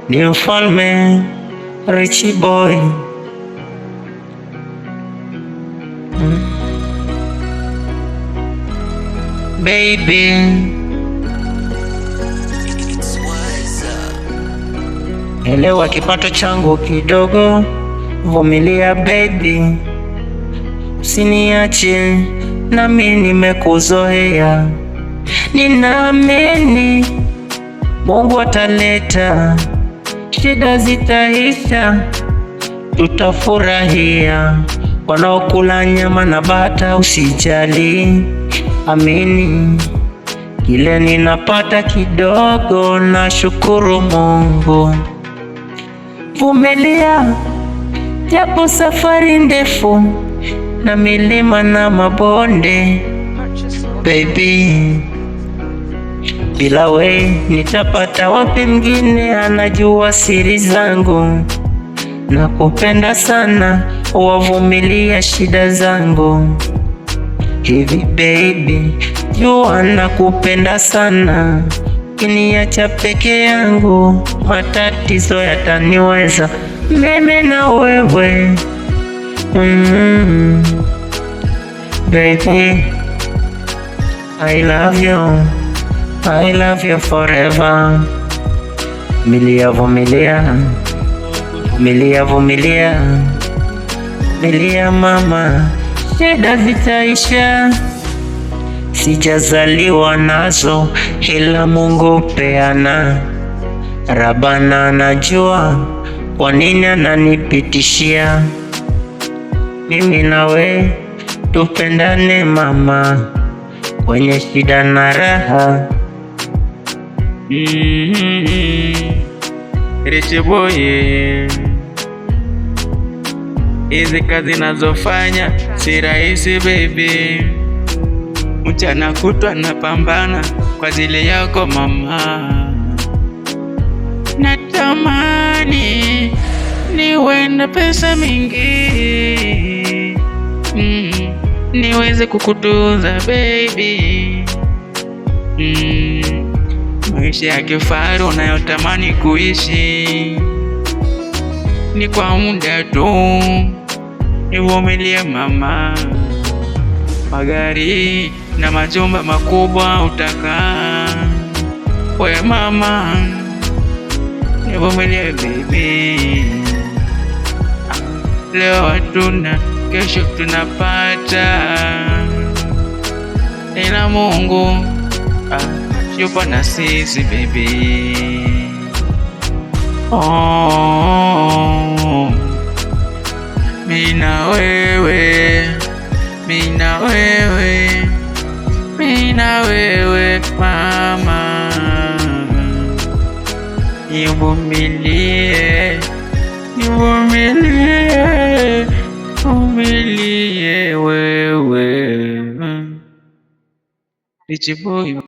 Ni mfalme Richie Boy. Baby, elewa kipato changu kidogo, vumilia baby, usiniache nami nimekuzoea. Ninaamini Mungu ataleta, shida zitaisha, tutafurahia. Wanaokula nyama na bata usijali, amini kile ninapata kidogo, na shukuru Mungu. Vumilia japo safari ndefu na milima na mabonde baby, bila we nitapata wapi mwingine anajua siri zangu. Nakupenda sana, wavumilia shida zangu. Hivi baby, jua nakupenda sana, kiniacha peke yangu matatizo yataniweza. Mimi na wewe baby, I love you, I love you forever. Vumilia, vumilia, vumilia, vumilia, vumilia mama, shida zitaisha. Sijazaliwa nazo ila Mungu peana, Rabana anajua kwa nini ananipitishia. Mimi nawe tupendane mama, kwenye shida na raha. Richie Boy, hizi kazi nazofanya si rahisi baby, mchana kutwa napambana kwa ajili yako mama. Natamani niwe na pesa mingi, niweze kukutunza baby, maisha ya kifahari unayotamani kuishi ni kwa muda tu, nivumilie mama. Magari na majumba makubwa utakaa we mama, nivumilie baby. Leo hatuna, kesho tunapata, ila Mungu yupo na sisi baby. Mina wewe, mina wewe, mina wewe mama, nivumilie, nivumilie, vumilie wewe. Richie Boy.